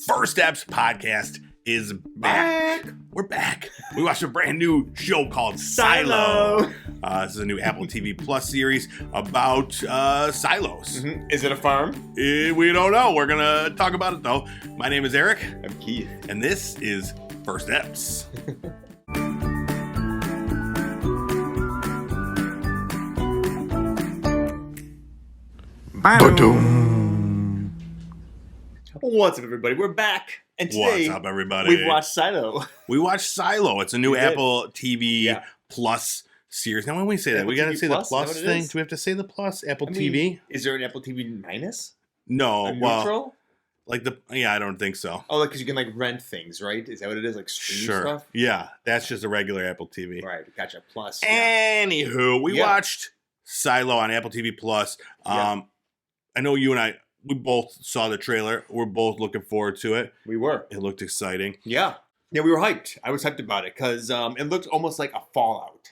First Eps Podcast is back. We're back. We watched a brand new show called Silo. This is a new Apple TV Plus series about silos. Mm-hmm. Is it a farm? We don't know. We're going to talk about it, though. My name is Eric. I'm Keith. And this is First Eps. What's up, everybody? We're back. And today, what's up, everybody? We've watched Silo. We watched Silo. It's a new Apple TV Plus series. Now, when we say that, Apple we got to TV say Plus? the plus Is that what it thing. is? Do we have to say the plus? Apple TV? Is there an Apple TV minus? No. A Well, neutral? I don't think so. Oh, because you can rent things, right? Is that what it is? Like stream stuff? Yeah, that's just a regular Apple TV. Right, gotcha. Plus. Anywho, we watched Silo on Apple TV Plus. I know you and we both saw the trailer. We're both looking forward to it. We were. It looked exciting. Yeah, we were hyped. I was hyped about it because it looked almost like a Fallout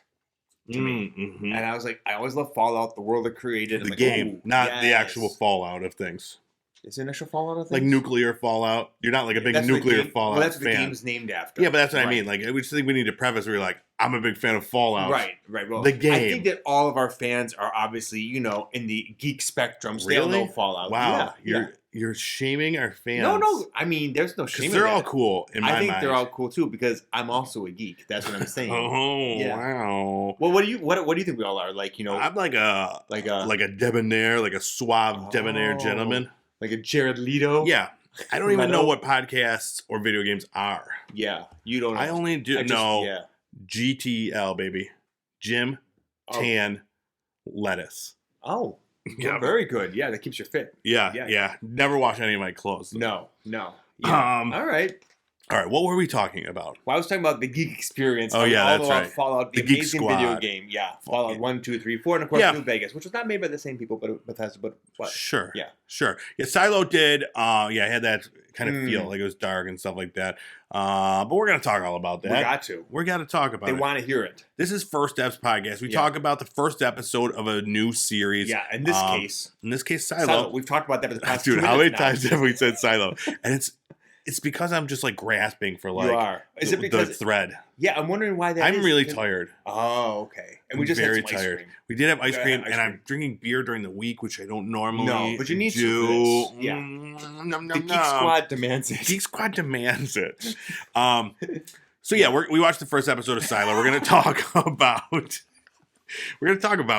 to me. Mm-hmm. And I was like, I always love Fallout, the world it created. The game, not the actual Fallout of things. Is it an actual Fallout of things? Like nuclear Fallout. You're not like a big nuclear Fallout fan. Well, that's what the game's named after. Yeah, but that's what I mean. Like, I just think we need to preface where you're like, I'm a big fan of Fallout. Right. Well, the game. I think that all of our fans are obviously, in the geek spectrum. So they all know Fallout. Wow. You're shaming our fans. No. I mean, there's no shame. Because they're all cool in my mind. I think they're all cool too because I'm also a geek. That's what I'm saying. Wow. Well, what do you think we all are? Like, I'm like a debonair, like a suave debonair gentleman. Like a Jared Leto? Yeah. I don't even know what podcasts or video games are. Yeah. You don't know. I only know GTL, baby. Jim, Tan, Lettuce. Oh. Yeah. Very good. Yeah, that keeps you fit. Yeah. Never wash any of my clothes. No. Yeah. All right. What were we talking about? Well, I was talking about the geek experience. That's right. Fallout, the amazing Geek video game. Yeah. Fallout 1, 2, 3, 4, and of course New Vegas, which was not made by the same people, but Bethesda. But what? Sure. Yeah. Sure. Yeah, Silo did. It had that kind of feel, like it was dark and stuff like that. But we're going to talk all about that. We got to talk about it. They want to hear it. This is First Eps Podcast. We talk about the first episode of a new series. Yeah, in this case, Silo. We've talked about that for the past Dude, how many times have we said Silo? And it's because I'm just like grasping for like Is it because the thread. Yeah, I'm wondering why that is. I'm really tired. Oh, okay. And we just very had some tired. Ice cream. We did have ice cream, and I'm drinking beer during the week, which I don't normally No, but you need do. to. Yeah. The Geek Squad demands it. Geek Squad demands it. So yeah, we watched the first episode of Silo. We're going to talk about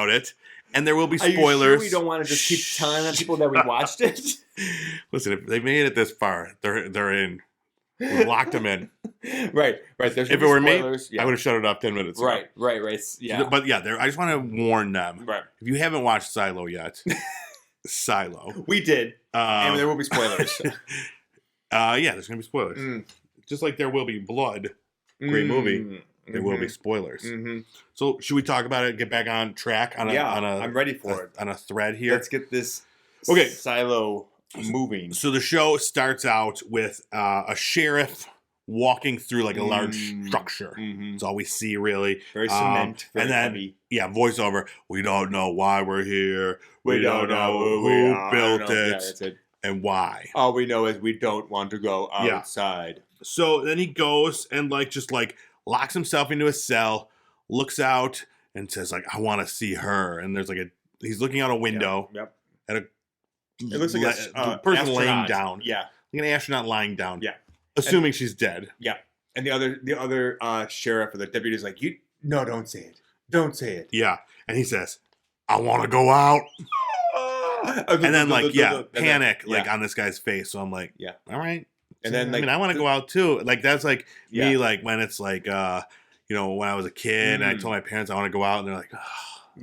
it. And there will be spoilers. Are you sure we don't want to just keep telling people that we watched it? Listen, if they made it this far, they're in. We locked them in. Right. There's if it were me, I would have shut it off 10 minutes ago. Right. Yeah. But yeah, I just want to warn them. Right. If you haven't watched Silo yet, Silo. We did. And there will be spoilers. There's going to be spoilers. Just like there will be Blood. Great movie. There will be spoilers. Mm-hmm. So should we talk about it? Get back on track I'm ready for it. On a thread here. Let's get this Silo moving. So the show starts out with a sheriff walking through like a large structure. Mm-hmm. That's all we see really. Very cement. Very and then heavy. Voiceover. We don't know why we're here. We don't know who built it. Yeah, that's it. And why. All we know is we don't want to go outside. So then he goes and just locks himself into a cell, looks out, and says, I want to see her. And there's he's looking out a window at it looks like a person astronaut. laying down. Yeah. Like an astronaut lying down. Yeah. Assuming she's dead. Yeah. And the other sheriff or the deputy is like, don't say it. Don't say it. Yeah. And he says, I want to go out. And then panic on this guy's face. So I'm like, all right. And then I want to go out too. That's me when it's when I was a kid and I told my parents I want to go out and they're like,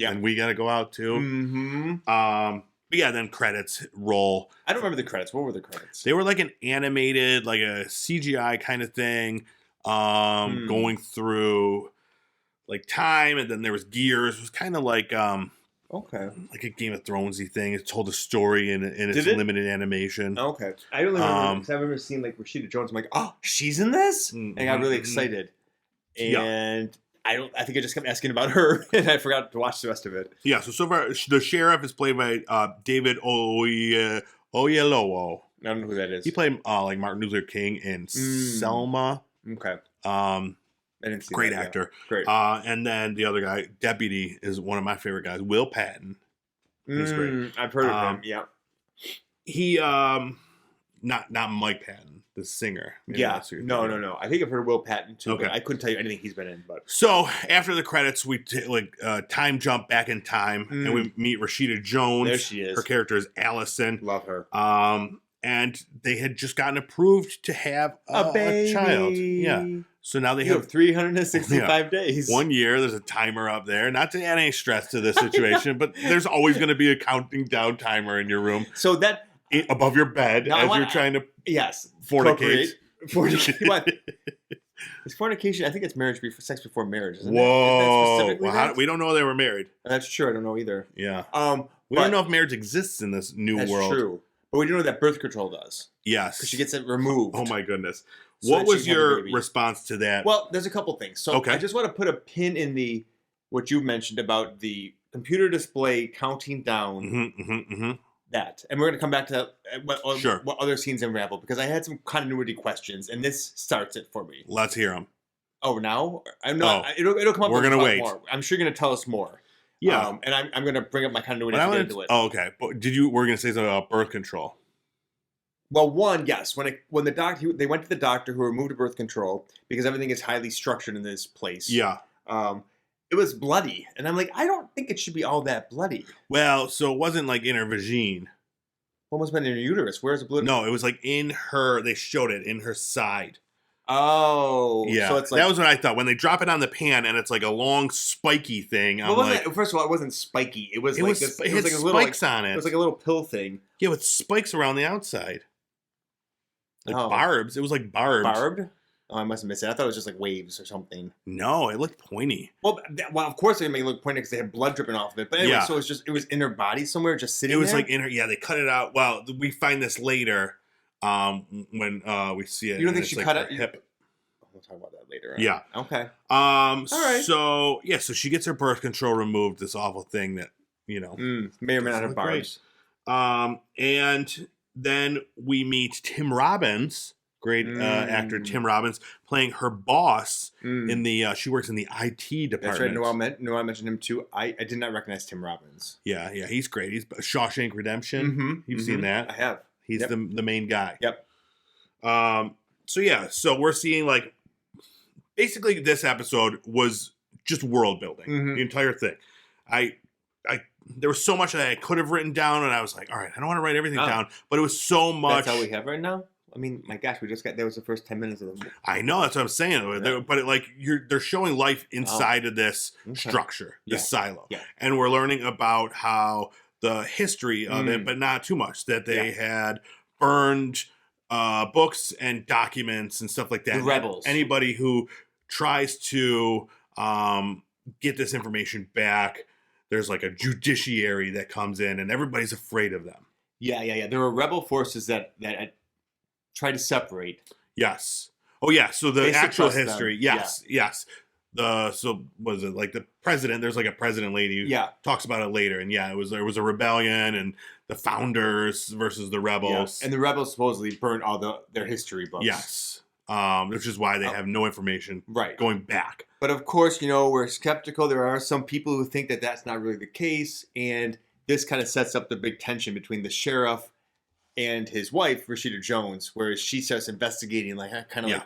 and we got to go out too. Mm-hmm. But then credits roll. I don't remember the credits. What were the credits? They were an animated, a CGI kind of thing, going through time, and then there was gears. It was kind of like a Game of Thronesy thing. It told a story in its limited animation. Okay, I don't remember because I remember seeing Rashida Jones. I'm like, oh, she's in this, and I got really excited. And I think I just kept asking about her, and I forgot to watch the rest of it. Yeah. So far, the sheriff is played by David Oyelowo. I don't know who that is. He played like Martin Luther King in Selma. Okay. I didn't see great that, actor. Great. And then the other guy, Deputy, is one of my favorite guys. Will Patton. He's great. I've heard of him. Yeah. He not Mike Patton, the singer. Yeah. No. I think I've heard of Will Patton too. Okay. But I couldn't tell you anything he's been in. But so after the credits, we time jump back in time, and we meet Rashida Jones. There she is. Her character is Allison. Love her. And they had just gotten approved to have a child. Yeah. So now they have 365 days. 1 year. There's a timer up there. Not to add any stress to this situation, but there's always going to be a counting down timer in your room. So that above your bed you're trying to fornicate. What? Is fornication? I think it's marriage before sex before marriage. Isn't Whoa! It? Well, we don't know they were married. That's true. I don't know either. Yeah. We don't know if marriage exists in this new world. That's true. But we do know that birth control does. Yes. Because she gets it removed. Oh my goodness. So what was your response to that? Well, there's a couple things. So I just want to put a pin in what you mentioned about the computer display counting down that. And we're going to come back to what other scenes unravel, because I had some continuity questions, and this starts it for me. Let's hear them. Oh, now? I'm not. It'll come up. We're going to wait. More. I'm sure you're going to tell us more. Yeah. And I'm going to bring up my continuity as we get into it. Oh, okay. But we're going to say something about birth control. Well, one, yes. When the doctor, they went to the doctor who removed birth control because everything is highly structured in this place. Yeah. It was bloody. And I'm like, I don't think it should be all that bloody. Well, so it wasn't like in her vagine. What must have been in her uterus? Where's the blood? No, it was like in her, they showed it in her side. Oh. Yeah. So it's like, that was what I thought. When they drop it on the pan and it's like a long spiky thing. First of all, it wasn't spiky. It was like spikes on it. It was like a little pill thing. Yeah, with spikes around the outside. Like barbs. It was like barbed. Barbed? Oh, I must have missed it. I thought it was just like waves or something. No, it looked pointy. Well, of course they make it look pointy because they had blood dripping off of it. But anyway, so it was in her body somewhere, just sitting there? It was like in her, they cut it out. Well, we find this later when we see it. You don't think she cut it? Hip. We'll talk about that later. Yeah. Okay. All right. So she gets her birth control removed, this awful thing that, may or may not have barbs. And then we meet Tim Robbins, great actor Tim Robbins, playing her boss in the. She works in the IT department. That's right. Noel mentioned him too. I did not recognize Tim Robbins. Yeah, he's great. He's Shawshank Redemption. You've seen that? I have. He's the main guy. Yep. So we're seeing like basically this episode was just world building, the entire thing. There was so much that I could have written down, and I was like, all right, I don't want to write everything down, but it was so much. That's all we have right now? I mean, my gosh, that was the first 10 minutes of the movie. I know, that's what I'm saying. Yeah. But they're showing life inside of this structure, this silo. Yeah. And we're learning about how the history of it, but not too much, that they had burned books and documents and stuff like that. The rebels. Anybody who tries to get this information back, there's like a judiciary that comes in, and everybody's afraid of them. Yeah. There were rebel forces that try to separate. Yes. Oh, yeah. So the actual history. Them. Yes. So was it like the president? There's like a president lady who talks about it later, and there was a rebellion, and the founders versus the rebels. Yeah. And the rebels supposedly burned all their history books. Yes. Which is why they have no information going back. But of course, we're skeptical. There are some people who think that that's not really the case. And this kind of sets up the big tension between the sheriff and his wife, Rashida Jones, where she starts investigating, like,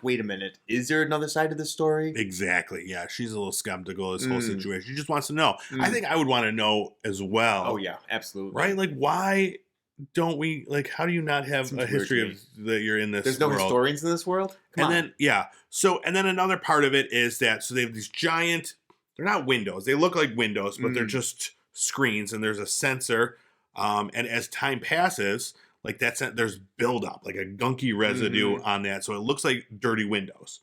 wait a minute, is there another side to this story? Exactly. Yeah, she's a little skeptical of this whole situation. She just wants to know. I think I would want to know as well. Oh, yeah, absolutely. Right? Like, why don't we, like, how do you not have a history of that you're in this There's no historians in this world? Come on. And then another part of it is that, so they have these giant, they're not windows. They look like windows, but they're just screens, and there's a sensor. And as time passes, like there's buildup, like a gunky residue on that. So it looks like dirty windows.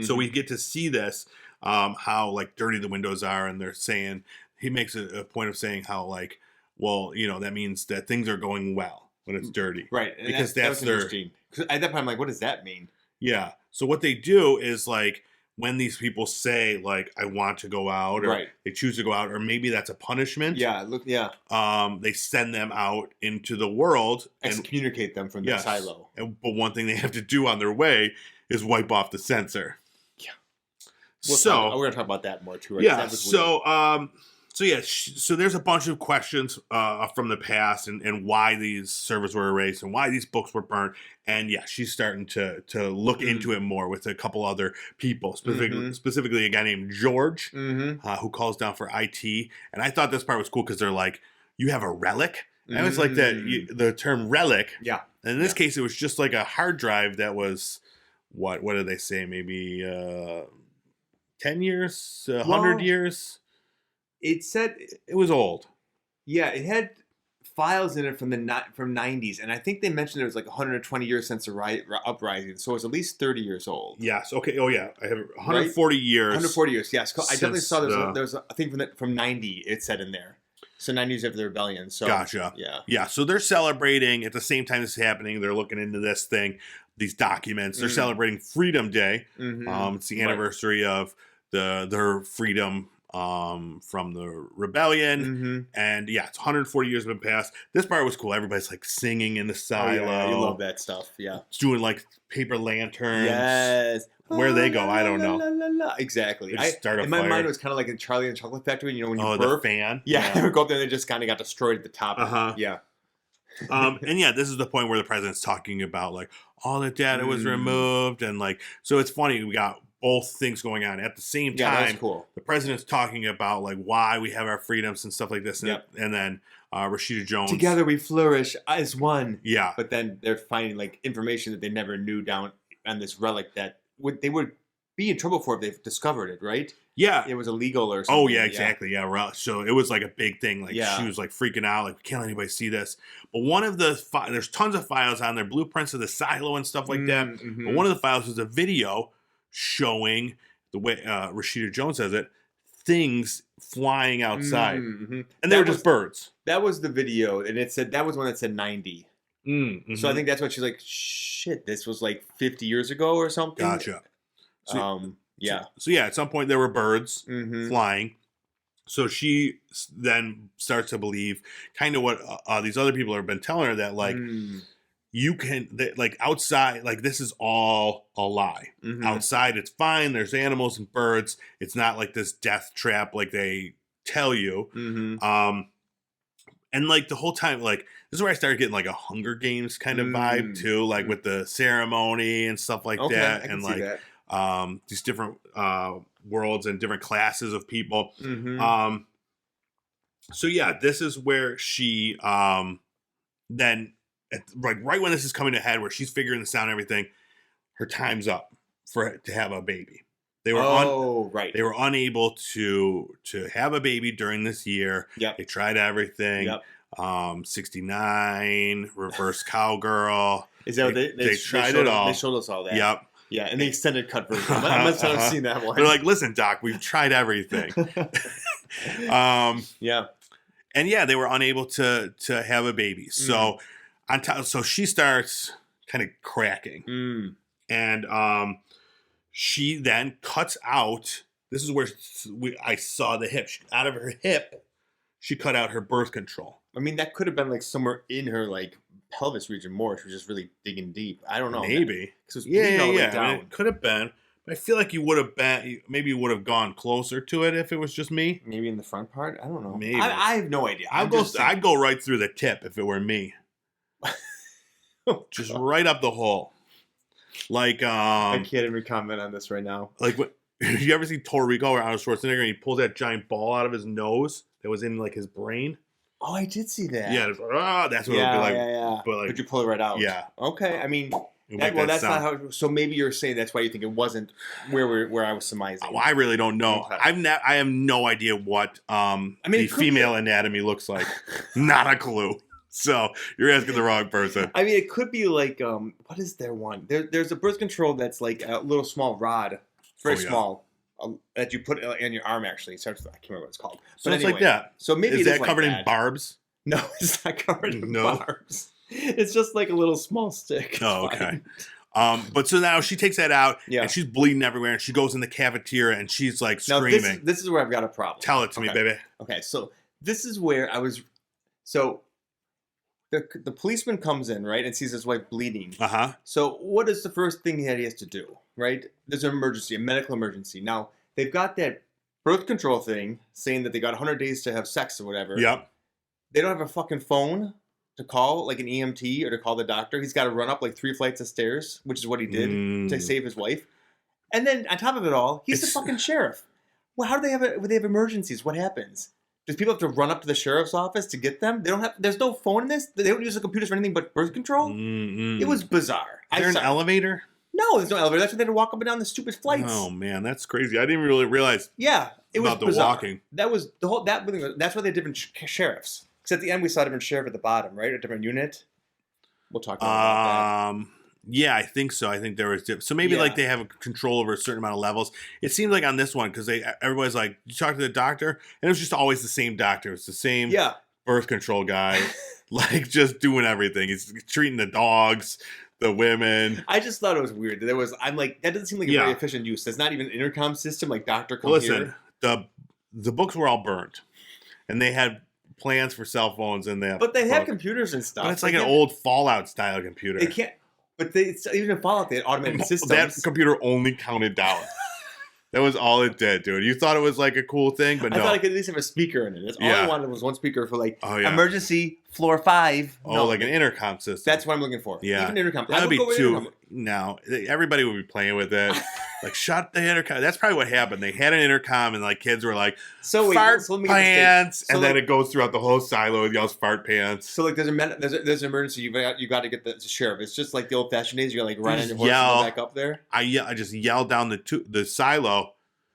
So we get to see this, how like dirty the windows are. And they're saying, he makes a point of saying how like, well, that means that things are going well when it's dirty. Right. Because that's their... Because at that point, I'm like, what does that mean? Yeah. So what they do is like, when these people say like I want to go out, or they choose to go out, or maybe that's a punishment. They send them out into the world and communicate them from the silo. But one thing they have to do on their way is wipe off the sensor. Yeah. We're going to talk about that more too. Right? Yeah. So there's a bunch of questions from the past and why these servers were erased and why these books were burnt. And she's starting to look into it more with a couple other people, specifically a guy named George, who calls down for IT. And I thought this part was cool because they're like, you have a relic? And I was like the term relic. Yeah. And in this case, it was just like a hard drive that was, what did they say? Maybe 10 years, 100 years? It said it was old. Yeah, it had files in it from 90s, and I think they mentioned there was like 120 years since the uprising, so it's at least 30 years old. Yes. Okay. Oh yeah, I have 140 years. 140 years. Yes, I definitely saw there's a thing from 90. It said in there. So 90 years after the rebellion. So gotcha. Yeah. So they're celebrating at the same time this is happening. They're looking into this thing, these documents. They're celebrating Freedom Day. It's the anniversary of their freedom. From the rebellion, and it's 140 years have been passed. This part was cool. Everybody's like singing in the silo. You love that stuff. Yeah, it's doing like paper lanterns. Yes, where they go, I don't know. Exactly. In my mind, it was kind of like in Charlie and the Chocolate Factory. You know, when you burp, the fan. Yeah, they would go up there and they just kind of got destroyed at the top. Yeah. And this is the point where the president's talking about like all the data was removed, and like so it's funny we got both things going on at the same time. That's cool. The president's talking about like why we have our freedoms and stuff like this, and then Rashida Jones. Together we flourish as one. Yeah. But then they're finding like information that they never knew down on this relic that they would be in trouble for if they discovered it, right? Yeah. It was illegal or something. Oh yeah, exactly. Yeah. So it was like a big thing. Like she was like freaking out, like we can't let anybody see this. But one of the there's tons of files on there, blueprints of the silo and stuff like that. But one of the files was a video showing the way Rashida Jones says it, things flying outside, and they were just birds. That was the video, and it said that was one that said 90. So I think that's what she's like. Shit, this was like 50 years ago or something. Gotcha. So at some point there were birds flying. So she then starts to believe kind of what these other people have been telling her, that like. You can, like, outside, like, this is all a lie. Outside, it's fine. There's animals and birds. It's not like this death trap like they tell you. And, like, the whole time, like, this is where I started getting, like, a Hunger Games kind of vibe, too. Like, with the ceremony and stuff like that. And, like, these different worlds and different classes of people. So, this is where she then... right when this is coming to head, where she's figuring this out and everything, her time's up to have a baby. They were they were unable to have a baby during this year. They tried everything. 69, reverse cowgirl. Is that what they tried it all? They showed us all that. Yeah, and the extended cut version. I must have seen that one. They're like, listen, Doc, we've tried everything. And they were unable to have a baby. So. So she starts kind of cracking, and she then cuts out. This is where I saw the hip. Out of her hip, she cut out her birth control. I mean, that could have been like somewhere in her like pelvis region more. She was just really digging deep. I don't know. Maybe. Yeah. I mean, it could have been. But I feel like you would have been. Maybe you would have gone closer to it if it was just me. Maybe in the front part. I don't know. Maybe. I have no idea. I'd go right through the tip if it were me. Just right up the hole. Like I can't even comment on this right now. Like you ever see Torrico or Arnold Schwarzenegger and he pulls that giant ball out of his nose that was in like his brain? Oh, I did see that. Yeah, that's what it would be like. Yeah. But you pull it right out. Yeah. Okay. I mean, that's not how. So maybe you're saying that's why you think it wasn't where I was surmising. Well, I really don't know. Okay. I have no idea what the female anatomy looks like. Not a clue. So you're asking the wrong person. I mean, it could be like, what is there one? There's a birth control that's like a little small rod, very small, that you put in your arm. Actually, it starts. I can't remember what it's called. So it's like that. So maybe is that covered in barbs? No, it's not covered in barbs. It's just like a little small stick. Oh, okay. But so now she takes that out, Yeah. and she's bleeding everywhere, and she goes in the cafeteria, and she's like Now, screaming. this is where I've got a problem. Tell it to me, baby. Okay, so this is where I was. So the policeman comes in, right, and sees his wife bleeding. So what is the first thing that he has to do, right? There's an emergency, a medical emergency. Now, they've got that birth control thing saying that they got 100 days to have sex or whatever. Yep. They don't have a fucking phone to call, like an EMT, or to call the doctor. He's got to run up like 3 flights of stairs, which is what he did to save his wife. And then on top of it all, he's the fucking sheriff. Well, how do they have emergencies? What happens? Does people have to run up to the sheriff's office to get them? They don't have. There's no phone in this. They don't use the computers for anything but birth control. It was bizarre. Is there an elevator? No, there's no elevator. That's why they had to walk up and down the stupid flights. Oh man, that's crazy. I didn't even really realize. Yeah, it was about the bizarre. walking. That was the whole. That's why they had different sheriffs. Because at the end we saw a different sheriff at the bottom, right? A different unit. We'll talk about that. Yeah, I think so. I think there was so maybe like they have control over a certain amount of levels. It seems like on this one because everybody's like, you talk to the doctor, and it was just always the same doctor. It's the same birth control guy, like just doing everything. He's treating the dogs, the women. I just thought it was weird. I'm like, that doesn't seem like a very efficient use. There's not even an intercom system like doctor come here. Listen, the books were all burnt, and they had plans for cell phones in there. But they have computers and stuff. But it's like an old Fallout style computer. They can't. But even in Fallout, they had automated systems. That computer only counted down. That was all it did, dude. You thought it was like a cool thing, but no. I thought I could at least have a speaker in it. That's all I wanted was one speaker for like emergency floor 5. Oh, like an intercom system. That's what I'm looking for. Yeah, even intercom. That'd be too. No, everybody would be playing with it. Like, shut the intercom. That's probably what happened. They had an intercom, and like kids were like, fart pants, and then it goes throughout the whole silo. It yells fart pants. So like, there's an emergency. You got to get the sheriff. It's just like the old fashioned days. You got to like run on your horse and go back up there. I just yelled down the silo.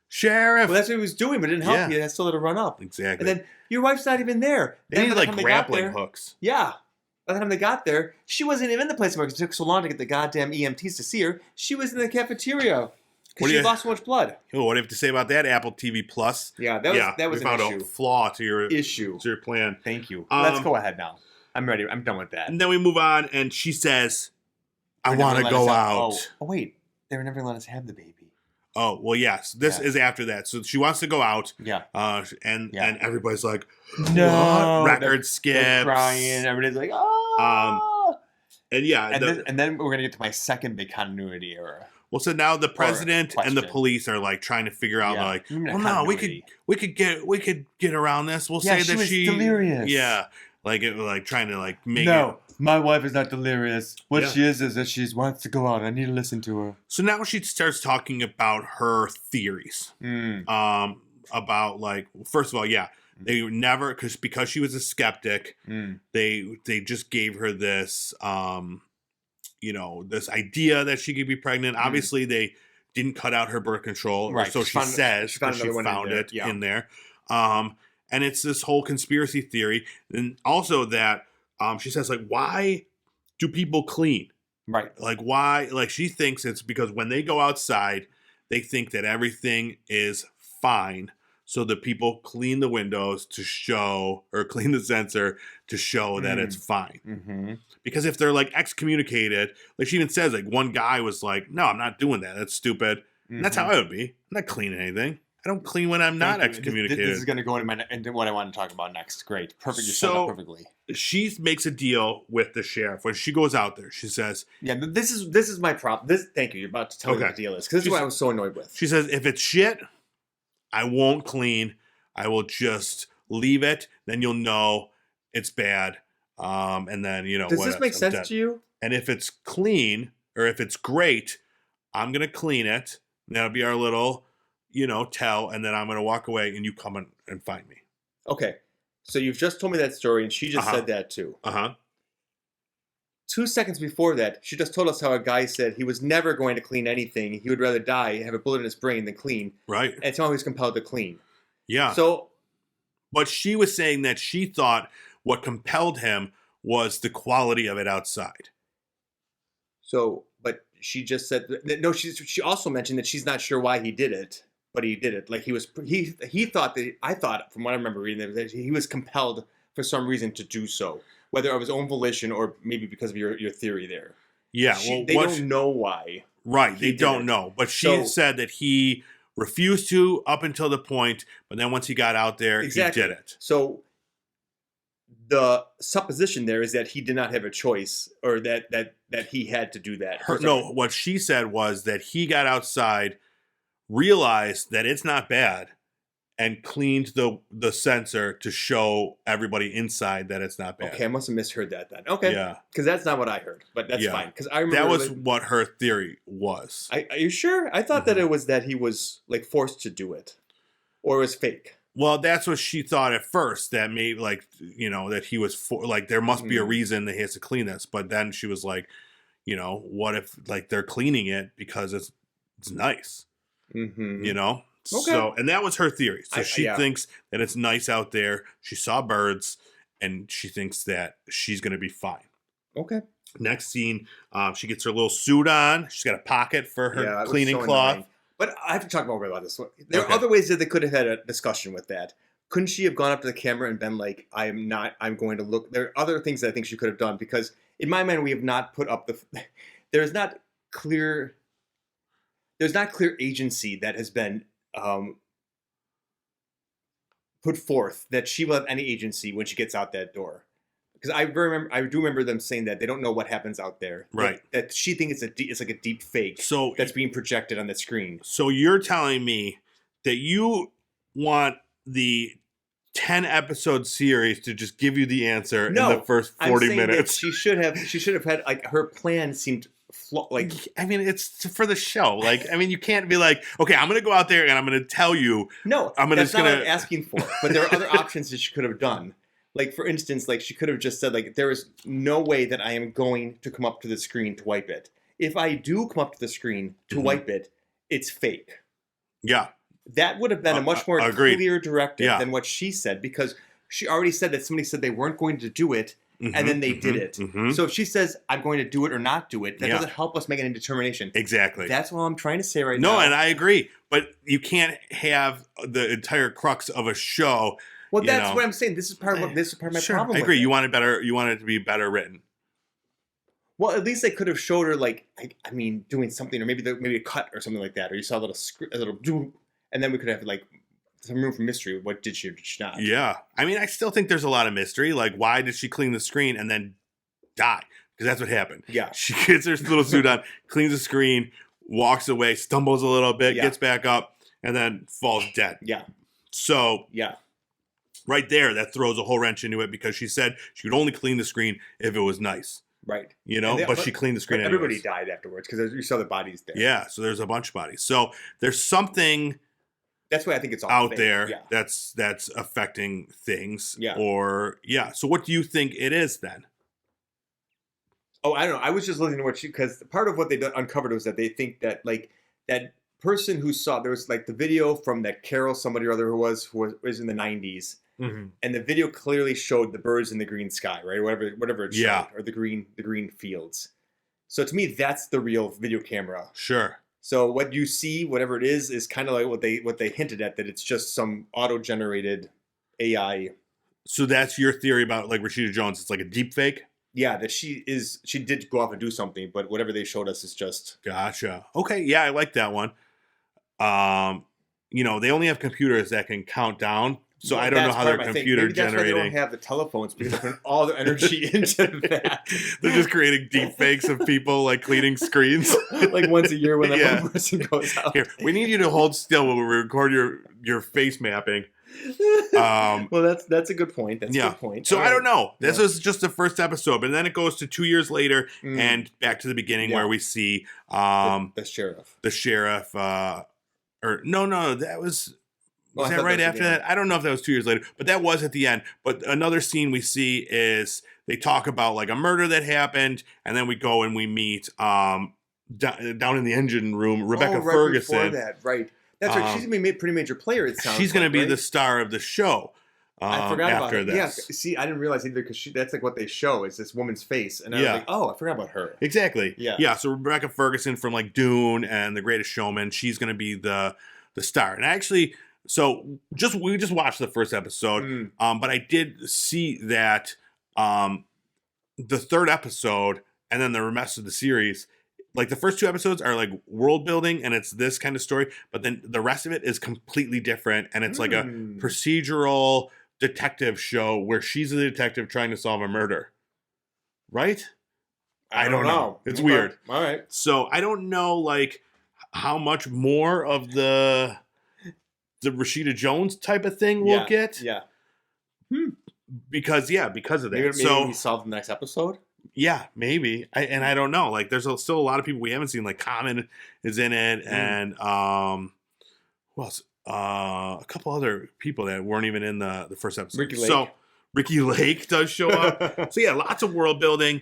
Sheriff. Well, that's what he was doing, but it didn't help you. I still had to run up. Exactly. And then your wife's not even there. They needed like grappling hooks. Yeah. By the time they got there, she wasn't even in the place where it took so long to get the goddamn EMTs to see her. She was in the cafeteria because she lost so much blood. Oh, what do you have to say about that, Apple TV Plus? Yeah, that was we found a flaw to your plan. Thank you. Let's go ahead now. I'm ready. I'm done with that. And then we move on, and she says, "I want to go out." Oh, wait. They were never going to let us have the baby. Oh, well, yes. This is after that. So she wants to go out. Yeah. And everybody's like, no. What? Record skips. They're crying. Everybody's like, oh. And then we're going to get to my second big continuity error. Well, so now the president and the police are like trying to figure out like, well, no, we could get around this. We'll say that she's delirious. Yeah. Like trying to like make it. My wife is not delirious. What she is that she wants to go out. I need to listen to her. So now she starts talking about her theories. About like, first of all, they never because she was a skeptic. They just gave her this this idea that she could be pregnant. Obviously, they didn't cut out her birth control, or so she says. She found it in there. And it's this whole conspiracy theory, and also that. She says, like, why do people clean? Right. Like, why? Like, she thinks it's because when they go outside, they think that everything is fine. So the people clean the windows to show, or clean the sensor to show that it's fine. Mm-hmm. Because if they're, like, excommunicated, like she even says, like, one guy was like, no, I'm not doing that. That's stupid. Mm-hmm. And that's how I would be. I'm not cleaning anything. I don't clean when I'm not excommunicated. This is going to go into what I want to talk about next. Great. Perfect. You set up perfectly. She makes a deal with the sheriff. When she goes out there, she says... Yeah, this is my problem. Thank you. You're about to tell me what the deal is. Because this is what I was so annoyed with. She says, if it's shit, I won't clean. I will just leave it. Then you'll know it's bad. And then, Does this make sense to you? And if it's clean, or if it's great, I'm going to clean it. And that'll be our little... tell, and then I'm going to walk away, and you come and find me. Okay. So you've just told me that story, and she just said that too. 2 seconds before that, she just told us how a guy said he was never going to clean anything. He would rather die, have a bullet in his brain than clean. Right. And somehow he's compelled to clean. Yeah. So. But she was saying that she thought what compelled him was the quality of it outside. So, but she just said, no, she also mentioned that she's not sure why he did it. But he did it. Like he thought that, I thought, from what I remember reading, that he was compelled for some reason to do so, whether of his own volition or maybe because of your theory there. Yeah, they don't know why. Right, they don't know. But she said that he refused to up until the point, but then once he got out there, he did it. So the supposition there is that he did not have a choice, or that he had to do that. What she said was that he got outside, realized that it's not bad, and cleaned the sensor to show everybody inside that it's not bad. Okay, I must have misheard that then. Okay, yeah, because that's not what I heard, but that's fine. Because I remember that was what her theory was. Are you sure? I thought that it was that he was like forced to do it, or it was fake. Well, that's what she thought at first. That maybe that he was there must be a reason that he has to clean this. But then she was like, what if they're cleaning it because it's nice, Okay. So, and that was her theory. So she thinks that it's nice out there. She saw birds, and she thinks that she's going to be fine. Okay. Next scene, she gets her little suit on. She's got a pocket for her cleaning cloth. Annoying. But I have to talk more about this. There are other ways that they could have had a discussion with that. Couldn't she have gone up to the camera and been like, I'm going to look. There are other things that I think she could have done, because in my mind, we have not put up there's not clear agency that has been put forth that she will have any agency when she gets out that door. Because I do remember them saying that they don't know what happens out there. Right. That she thinks it's like a deep fake that's being projected on the screen. So you're telling me that you want the 10-episode series to just give you the answer in the first 40 minutes? She should have had, like, her plan seemed I mean, it's for the show. You can't be like, okay, I'm going to go out there and I'm going to tell you. No, that's not what I'm asking for. But there are other options that she could have done. Like, for instance, she could have just said, there is no way that I am going to come up to the screen to wipe it. If I do come up to the screen to wipe it, it's fake. Yeah. That would have been a much more clear directive than what she said, because she already said that somebody said they weren't going to do it, and then they did it. So if she says, I'm going to do it or not do it, that doesn't help us make any determination. Exactly. That's what I'm trying to say now. No, and I agree. But you can't have the entire crux of a show. Well, that's what I'm saying. This is part of my problem. I agree. You want it better. You want it to be better written. Well, at least they could have showed her doing something, or maybe a cut or something like that, or you saw a little do, and then we could have some room for mystery. What did she or did she not? Yeah, I still think there's a lot of mystery. Like, why did she clean the screen and then die? Because that's what happened. Yeah, she gets her little suit on, cleans the screen, walks away, stumbles a little bit, gets back up, and then falls dead. Yeah. So right there, that throws a whole wrench into it, because she said she would only clean the screen if it was nice. Right. But she cleaned the screen anyways. Everybody died afterwards, because you saw the bodies there. Yeah, so there's a bunch of bodies. So there's something... That's why I think it's all out fake. there that's affecting things. Yeah. So what do you think it is then? Oh, I don't know. I was just listening to because part of what they uncovered was that they think that that person who saw, there was the video from that Carol somebody or other who was in the 90s. And the video clearly showed the birds in the green sky, right? Whatever it showed, or the green fields. So to me, that's the real video camera. Sure. So what you see, whatever it is kind of like what they hinted at, that it's just some auto-generated AI. So that's your theory about Rashida Jones? It's like a deep fake? Yeah, that she did go off and do something, but whatever they showed us is just... Gotcha. Okay, yeah, I like that one. They only have computers that can count down. So I don't know how they're computer generating. That's why they don't have the telephones, because they're putting all their energy into that. They're just creating deep fakes of people cleaning screens. Once a year when that one person goes out. Here, we need you to hold still when we record your face mapping. Well, that's a good point. That's a good point. So I don't know. This is just the first episode, but then it goes to 2 years later and back to the beginning where we see the sheriff. The sheriff. That was... Was that right after that? I don't know if that was 2 years later, but that was at the end. But another scene we see is they talk about a murder that happened, and then we go and we meet down in the engine room, Rebecca Ferguson. Before that, right? That's right. She's gonna be a pretty major player. It sounds. She's gonna be the star of the show. I forgot after about it. this. Yeah. See, I didn't realize either, because that's what they show is this woman's face, and I was like, oh, I forgot about her. Exactly. Yeah. Yeah. So Rebecca Ferguson from Dune and The Greatest Showman, she's gonna be the star, and actually. So we just watched the first episode, but I did see that the third episode and then the rest of the series, like the first 2 episodes are like world building and it's this kind of story, but then the rest of it is completely different, and it's like a procedural detective show where she's a detective trying to solve a murder. Right? I don't know. It's weird. All right. So I don't know like how much more of the Rashida Jones type of thing we'll get. Yeah. Because of that. Maybe we solve the next episode. Yeah, maybe. I don't know. Like, there's still a lot of people we haven't seen. Like, Common is in it, and who else? A couple other people that weren't even in the first episode. Ricky Lake. So Ricky Lake does show up. So yeah, lots of world building.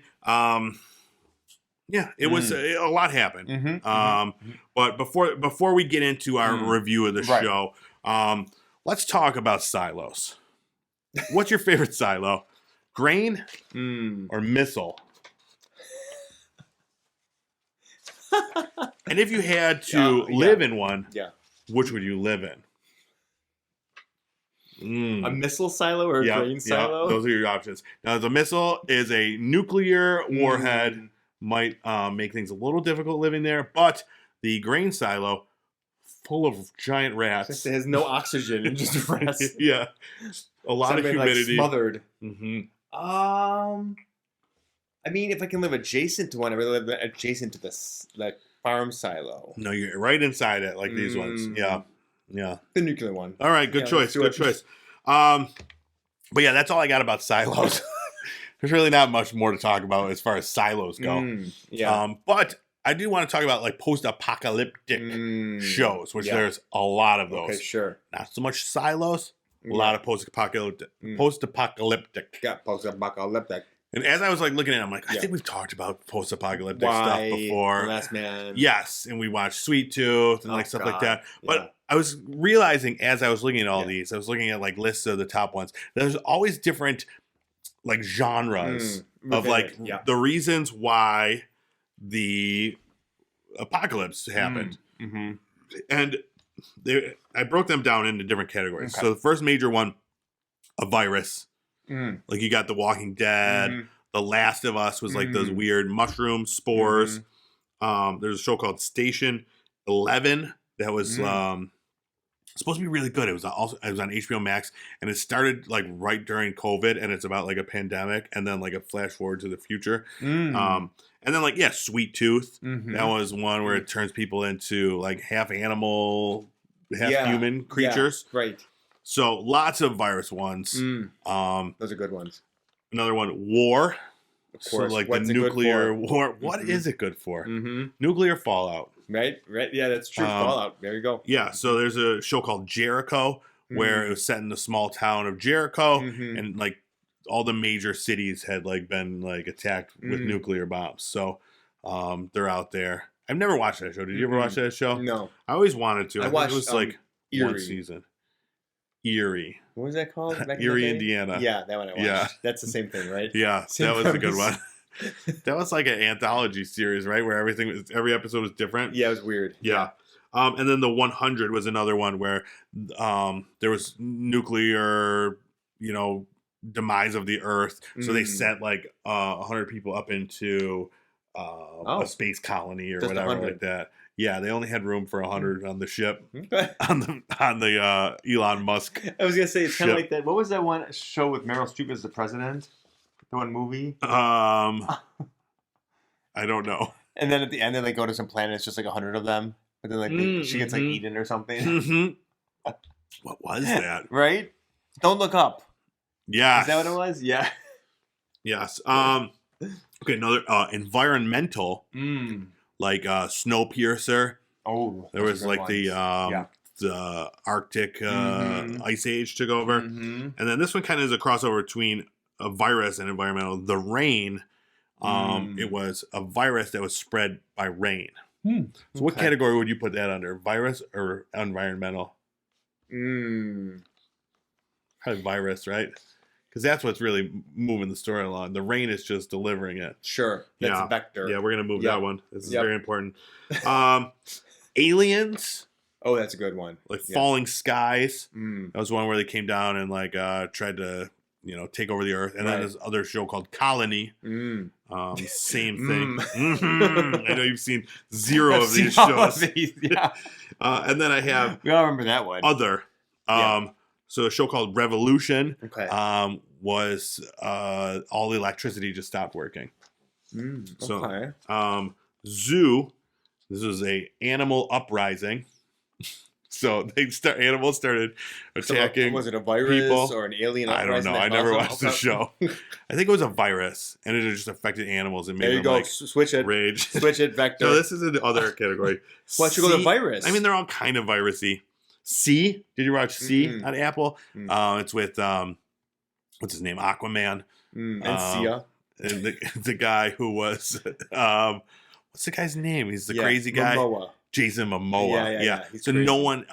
Yeah, it was a lot happened. But before we get into our review of the show, let's talk about silos. What's your favorite silo? Grain or missile? And if you had to live in one, which would you live in? A missile silo or a grain silo? Yeah, those are your options. Now, the missile is a nuclear warhead. Might make things a little difficult living there, but the grain silo, full of giant rats. It has no oxygen and just rats. Yeah. A lot of humidity. Like smothered. I mean, if I can live adjacent to one, I'd rather live adjacent to the farm silo. No, you're right inside it, like these ones. Yeah. The nuclear one. All right, good choice. Good choice. But yeah, that's all I got about silos. There's really not much more to talk about as far as silos go. But I do want to talk about like post-apocalyptic shows, which there's a lot of those. Okay, sure. Not so much silos, a lot of post-apocalyptic. Post-apocalyptic. Yeah, post-apocalyptic. And as I was like looking at it, I'm like, I think we've talked about post-apocalyptic stuff before. Last Man. Yes, and we watched Sweet Tooth and stuff like that. But I was realizing as I was looking at all these, I was looking at like lists of the top ones. There's always different like genres of like the reasons why the apocalypse happened. And I broke them down into different categories. So the first major one, a virus. Like you got The Walking Dead. The Last of Us was like those weird mushroom spores. There's a show called Station 11 that was supposed to be really good. It was on HBO Max, and it started like right during COVID, and it's about like a pandemic, and then like a flash forward to the future. And then like Sweet Tooth. That was one where it turns people into like half animal, half human creatures. Right. So lots of virus ones. Those are good ones. Another one, war. Of course. So like the nuclear war. What is it good for? Nuclear fallout. Right. Yeah, that's true. Fallout. There you go. Yeah. So there's a show called Jericho where it was set in the small town of Jericho, and like all the major cities had like been like attacked with nuclear bombs. So they're out there. I've never watched that show. Did you ever watch that show? No. I always wanted to. I watched, it was like Erie. one season. Erie. What was that called? Erie, Indiana. Yeah, that one I watched. Yeah. That's the same thing, right? Yeah, that was a good one. That was like an anthology series, right? Where every episode was different. Yeah, it was weird. Yeah. And then the 100 was another one where there was nuclear, demise of the Earth. So they sent like 100 people up into a space colony or whatever 100. Like that. Yeah, they only had room for 100 on the ship on the Elon Musk. I was gonna say it's kind of like that. What was that one show with Meryl Streep as the president? The one movie? I don't know. And then at the end, they go to some planet. It's just like 100 of them. But then like she gets like eaten or something. What was that? Right? Don't Look Up. Yeah. Is that what it was? Yeah. Yes. Okay. Another environmental. Like Snowpiercer. Oh, there was like ones. The Arctic ice age took over, and then this one kind of is a crossover between a virus and environmental. The Rain, it was a virus that was spread by rain. So, what category would you put that under? Virus or environmental? Probably virus, right? Because that's what's really moving the story along. The rain is just delivering it. Sure. That's a vector. Yeah, we're going to move that one. This is very important. Aliens. Oh, that's a good one. Like Falling Skies. That was one where they came down and like tried to, take over the Earth. And then this other show called Colony. Same thing. I know you've seen zero of these shows. Yeah. And then I have we all remember that one. Other. So a show called Revolution. Okay. Was all the electricity just stopped working. Okay. So Zoo. This was a animal uprising. So animals started attacking. Was it a virus people. or an alien I uprising? don't know. I never watched the show. I think it was a virus, and it just affected animals and made them like switch it. Rage. Switch it. Vector. No, this is an other category. Why don't you go to virus? I mean, they're all kind of virusy. C. Did you watch C on Apple? It's with what's his name? Aquaman. And Sia. And the guy who was what's the guy's name? He's the crazy guy. Momoa. Jason Momoa. Yeah. So crazy. no one,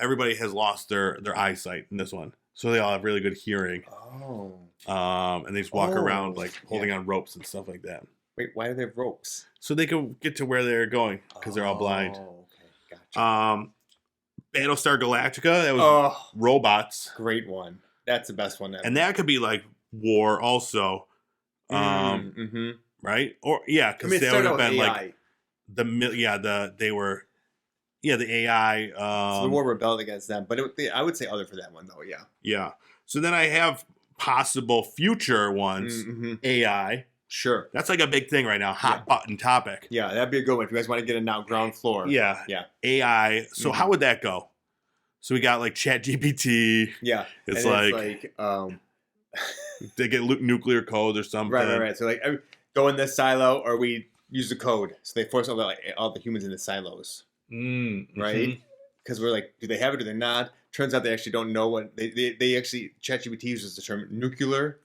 everybody has lost their eyesight in this one. So they all have really good hearing. Oh. And they just walk around like holding on ropes and stuff like that. Wait, why do they have ropes? So they can get to where they're going because they're all blind. Oh, okay. Gotcha. Battlestar Galactica, that was robots. Great one. That's the best one ever. And that could be like war also. Right? Or because they would have been AI. like the AI. So the war rebelled against them, but I would say other for that one though. Yeah. Yeah. So then I have possible future ones. AI. Sure. That's like a big thing right now. Hot button topic. Yeah, that'd be a good one. If you guys want to get it now, ground floor. Yeah. AI. So how would that go? So we got like ChatGPT. Yeah. It's and like they get nuclear code or something. Right. So like go in this silo or we use the code. So they force all the humans into silos. Right? Because we're like, do they have it or do they not? Turns out they actually don't know what they actually ChatGPT uses the term nuclear.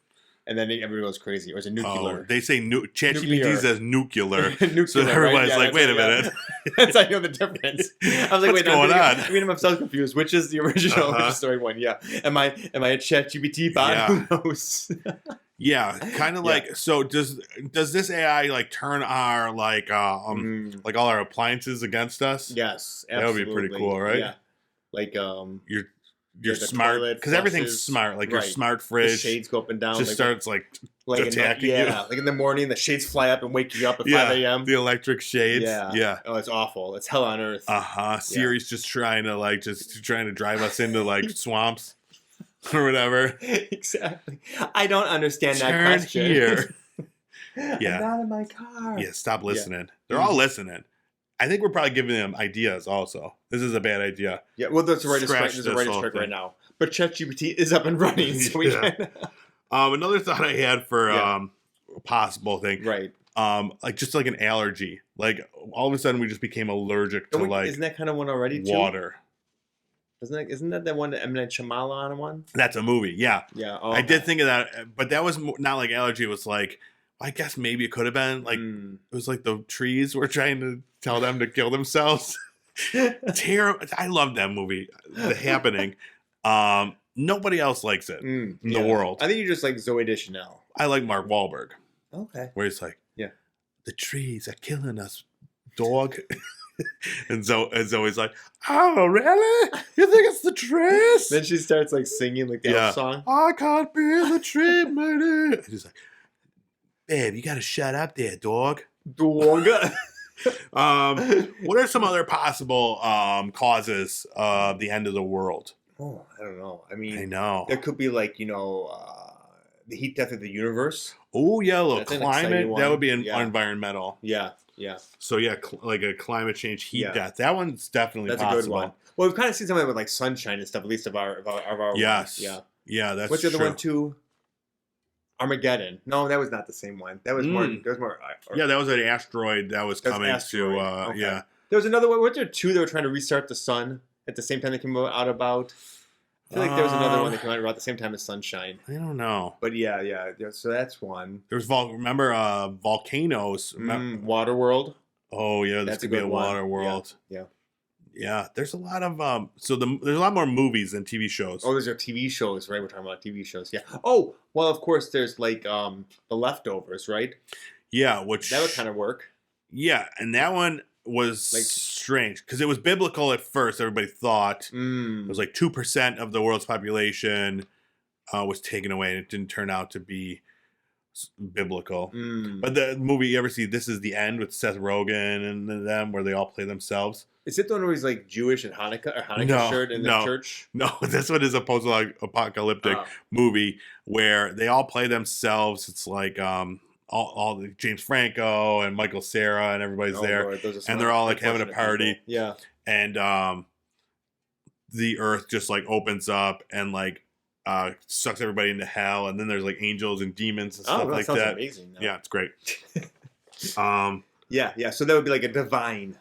And then everybody goes crazy. Or is it nuclear? They say ChatGPT says nuclear. Nuclear. So everybody's like, wait a minute. That's how you know the difference. I was like, what's going on? I mean, I'm so confused. Which is the original story one? Yeah. Am I a ChatGPT bot? Yeah. Who knows? Yeah, kind of like. So does this AI like turn our like all our appliances against us? Yes, absolutely. That would be pretty cool, right? Yeah. Like you're smart because everything's smart. Like your smart fridge, the shades go up and down. Just starts like attacking you. Like in the morning, the shades fly up and wake you up at 5 a.m. The electric shades. Yeah. Oh, it's awful. It's hell on earth. Siri's just trying to drive us into like swamps or whatever. Exactly. I don't understand that Turn question. Here. I'm not in my car. Yeah. Stop listening. They're all listening. I think we're probably giving them ideas also. This is a bad idea. Yeah, well, there's a writer's strike right now. But ChatGPT is up and running, so we can... Another thought I had for a possible thing. Right. Like just like an allergy. Like all of a sudden we just became allergic to like... Isn't that kind of one already, too? Water. Isn't that the one that M. Night Shyamalan one? That's a movie, yeah. Yeah. I did think of that, but that was not like allergy. It was like... I guess maybe it could have been like it was like the trees were trying to tell them to kill themselves. Terrible. I love that movie. The Happening. Nobody else likes it in the world. I think you just like Zooey Deschanel. I like Mark Wahlberg. Okay. Where he's like, the trees are killing us, dog. And Zoe's like, oh, really? You think it's the trees? Then she starts like singing like the elf song. I can't be the tree, matey. And he's like, babe, you gotta shut up there, dog. Dog. What are some other possible causes of the end of the world? Oh, I don't know. I mean, I know. There could be like, the heat death of the universe. Oh, yeah, climate. That would be environmental. Yeah. So, like a climate change heat death. That one's definitely possible. That's a good one. Well, we've kind of seen something with like sunshine and stuff, at least of our Yes. Ones. Yeah, that's What's the other true. one, too? Armageddon. No, that was not the same one. That was more. There was more. Yeah, that was an asteroid that was coming to. Okay. Yeah. There was another one. Weren't there two that were trying to restart the sun at the same time they came out about? I feel like there was another one that came out about the same time as Sunshine. I don't know. But yeah. So that's one. There's remember volcanoes. Waterworld. Oh yeah, this could be a water world. Yeah, there's a lot of there's a lot more movies than TV shows. Oh, there's TV shows, right? We're talking about TV shows. Yeah. Oh, well, of course, there's like The Leftovers, right? Yeah, which that would kind of work. Yeah, and that one was like strange because it was biblical at first. Everybody thought it was like 2% of the world's population was taken away, and it didn't turn out to be biblical. But the movie, you ever see This Is the End with Seth Rogen and them, where they all play themselves? Is it the one where he's like Jewish and Hanukkah shirt in the church? No, this one is a post-apocalyptic movie where they all play themselves. It's like all the James Franco and Michael Cera and everybody's there, Lord, and they're all like having a party. People. Yeah, and the earth just like opens up and like sucks everybody into hell, and then there's like angels and demons and stuff like that. Amazing, though. Yeah, it's great. Yeah. So that would be like a divine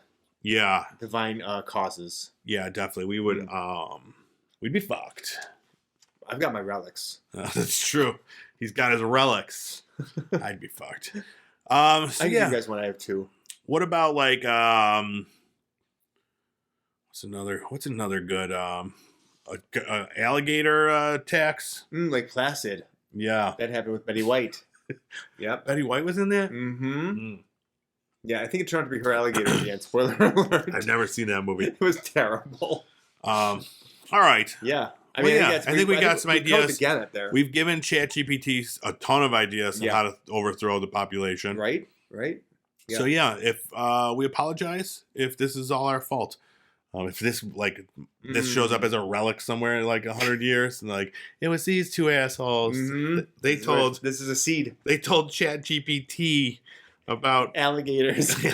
causes. Yeah, definitely. We would we'd be fucked. I've got my relics. That's true. He's got his relics. I'd be fucked. So I give you guys one. I have two. What about like what's another good alligator attacks? Like Placid. Yeah. That happened with Betty White. Yep. Betty White was in there? Yeah, I think it turned out to be her alligator at the end. Spoiler alert. I've never seen that movie. It was terrible. All right. Yeah. I think we got some ideas. There. We've given ChatGPT a ton of ideas on how to overthrow the population. Right. Yeah. So if we apologize if this is all our fault. If this this shows up as a relic somewhere in like 100 years, and like it was these two assholes. They told this is a seed. They told ChatGPT about alligators and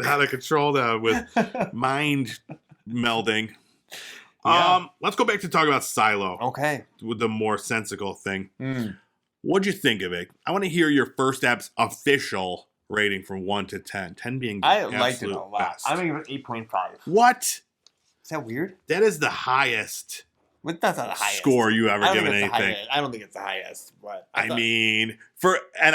how to control them with mind melding. Yeah. Let's go back to talk about Silo. Okay. With the more sensical thing. What'd you think of it? I want to hear your first app's official rating from 1 to 10. 10 being the I liked it a lot. Best. I'm going to give it 8.5. What? Is that weird? That is the highest. But that's not the highest score you ever given anything. I don't think it's the highest, but and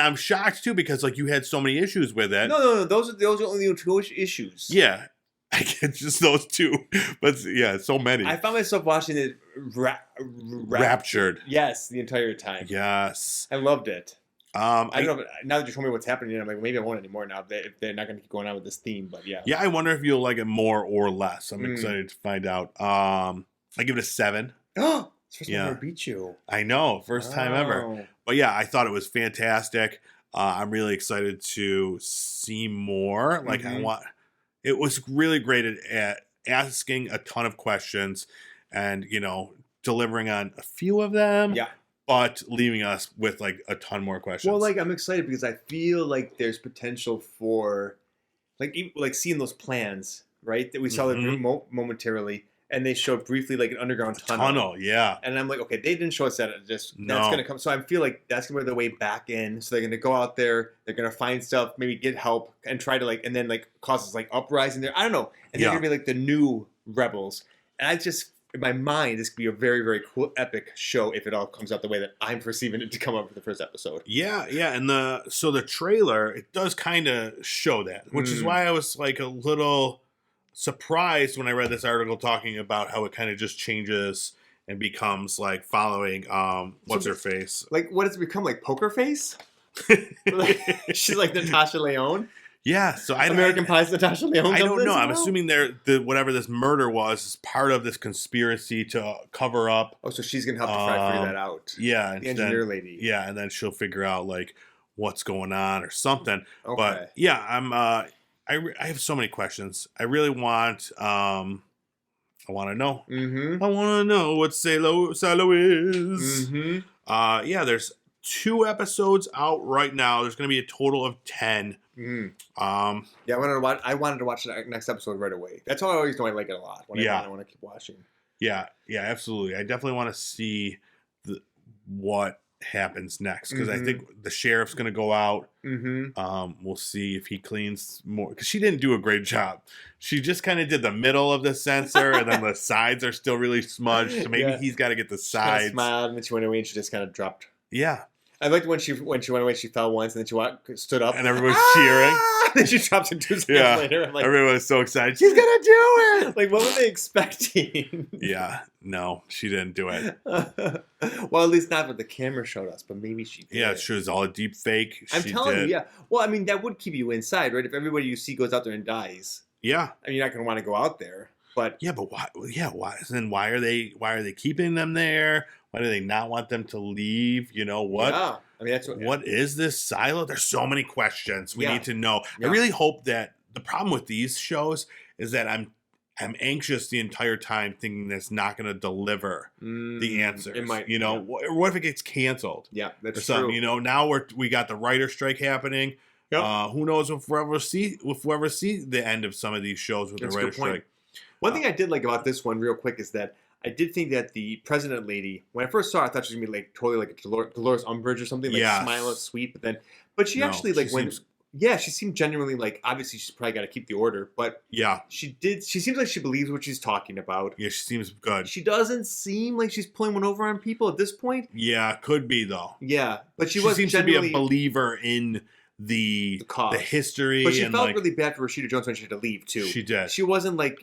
I'm shocked too because like you had so many issues with it. No. Those are only the two issues. Yeah, I get just those two, but yeah, so many. I found myself watching it raptured. Yes, the entire time. Yes, I loved it. I don't know. Now that you told me what's happening, I'm like, maybe I won't anymore now. If they're not going to keep going on with this theme, but yeah. Yeah, I wonder if you'll like it more or less. I'm excited to find out. I give it a 7. Oh, it's first time I ever beat you. I know, first time ever. But yeah, I thought it was fantastic. I'm really excited to see more. Like it was really great at asking a ton of questions and delivering on a few of them. Yeah. But leaving us with like a ton more questions. Well, like I'm excited because I feel like there's potential for, like seeing those plans, right? That we saw momentarily, and they showed briefly like an underground tunnel. Yeah. And I'm like, okay, they didn't show us that. That's gonna come. So I feel like that's gonna be their way back in. So they're gonna go out there, they're gonna find stuff, maybe get help, and try to and then causes uprising there. I don't know. And they're gonna be like the new rebels. And I just. In my mind, this could be a very, very cool, epic show if it all comes out the way that I'm perceiving it to come up for the first episode. Yeah, and the trailer, it does kind of show that, which is why I was like a little surprised when I read this article talking about how it kind of just changes and becomes like following what's her face? Like what has it become, like Poker Face? She's like Natasha Lyonne. Yeah, so American Pie's Natasha Lyonne. I don't know. I'm assuming whatever this murder was is part of this conspiracy to cover up. Oh, so she's gonna help to try to figure that out. Yeah, the engineer lady. Yeah, and then she'll figure out like what's going on or something. Okay. But yeah, I have so many questions. I really want. I want to know. I want to know what Silo is. Yeah, there's 2 episodes out right now. There's going to be a total of 10. Yeah, I wanted to watch the next episode right away. That's why I always know I like it a lot. I want to keep watching. Yeah, absolutely. I definitely want to see what happens next because I think the sheriff's going to go out. We'll see if he cleans more because she didn't do a great job. She just kind of did the middle of the sensor and then the sides are still really smudged. So maybe he's got to get the sides. She smiled and then she went away and she just kind of dropped. Yeah. I liked when she went away. She fell once, and then she stood up, and everyone was cheering. Then she dropped it 2 seconds later. I'm like, everyone was so excited. She's gonna do it! Like, what were they expecting? Yeah, no, she didn't do it. Well, at least not what the camera showed us, but maybe she did. Yeah, she was all a deep fake. I'm telling you, yeah. Well, I mean, that would keep you inside, right? If everybody you see goes out there and dies, yeah, I mean, you're not gonna want to go out there. But yeah, but why? Yeah, why? Then why are they keeping them there? Why do they not want them to leave? You know what? Yeah. I mean, what is this silo? There's so many questions we need to know. Yeah. I really hope that the problem with these shows is that I'm anxious the entire time, thinking that's not going to deliver the answers. It might, or what if it gets canceled? Yeah, that's or something. true. Now we got the writer strike happening. Yep. Who knows if we'll ever see the end of some of these shows with the writer strike. One thing I did like about this one, real quick, is that I did think that the president lady, when I first saw her, I thought she was gonna be like totally like Dolores Umbridge or something, like smile and sweet. But she actually she seemed genuinely like, obviously she's probably got to keep the order, but she seems like she believes what she's talking about. Yeah, she seems good. She doesn't seem like she's pulling one over on people at this point. Yeah, could be though. Yeah, but she seems to be a believer in the history. But she felt really bad for Rashida Jones when she had to leave too. She did. She wasn't like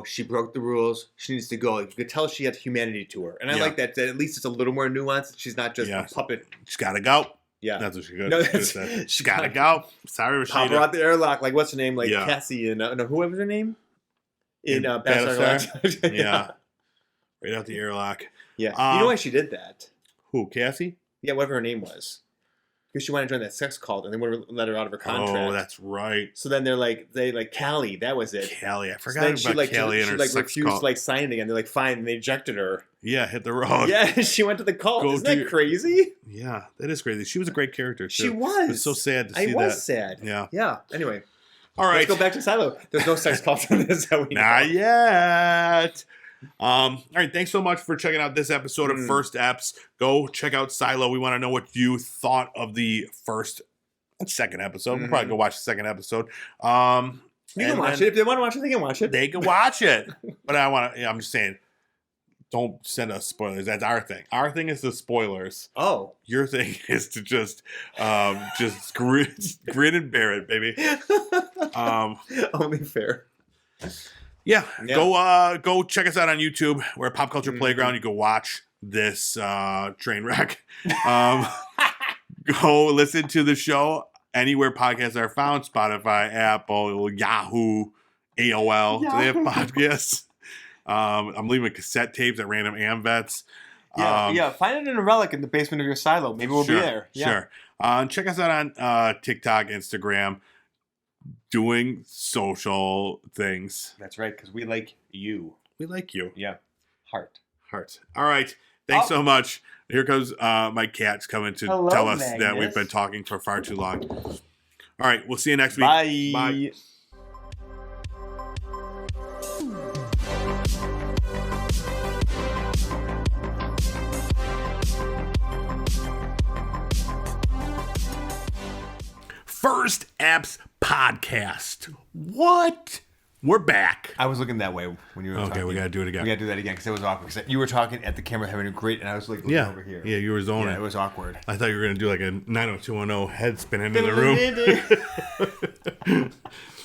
she broke the rules. She needs to go. Like, you could tell she had humanity to her, and I like that. That at least it's a little more nuanced. She's not just a puppet. She's got to go. Yeah, that's what she could have said. She got to go. Sorry, Rashida. Pop her out the airlock. Like, what's her name? Like Cassie and who was her name? In Battlestar. Yeah, right out the airlock. Yeah, you know why she did that? Who, Cassie? Yeah, whatever her name was. Because she wanted to join that sex cult, and they would let her out of her contract. Oh, that's right. So then they Callie, that was it. Callie, I forgot about Callie and her sex refused cult. to sign it again. They're like, fine, and they ejected her. Yeah, hit the road. Yeah, she went to the cult. Isn't that crazy? Yeah, that is crazy. She was a great character too. She was. It was so sad to see that. I was sad. Yeah. Yeah. Anyway, all right. Let's go back to Silo. There's no sex cult in this. Not yet. All right, thanks so much for checking out this episode of First Eps. Go check out Silo. We want to know what you thought of the first and second episode. We'll probably go watch the second episode. You can watch it. If they want to watch it, they can watch it. They can watch it. But I'm just saying, don't send us spoilers. That's our thing. Our thing is the spoilers. Oh. Your thing is to just grin and bear it, baby. Only fair. Yeah, go check us out on YouTube. We're at Pop Culture Playground. You can watch this train wreck. Go listen to the show anywhere podcasts are found: Spotify, Apple, Yahoo, AOL. Do they have podcasts? I'm leaving cassette tapes at random AmVets. Find it in a relic in the basement of your silo. Maybe we'll be there. Yeah. Sure. Check us out on TikTok, Instagram. Doing social things. That's right, because we like you. We like you. Yeah. Heart. All right. Thanks so much. Here comes my cat's coming to tell us that we've been talking for far too long. All right. We'll see you next week. Bye. First Eps Podcast. What? We're back. I was looking that way when you were talking. Okay, we got to do it again. We got to do that again because it was awkward. Because you were talking at the camera having a great, and I was like looking over here. Yeah, you were zoning. Yeah, it was awkward. I thought you were going to do like a 90210 head spin into the room.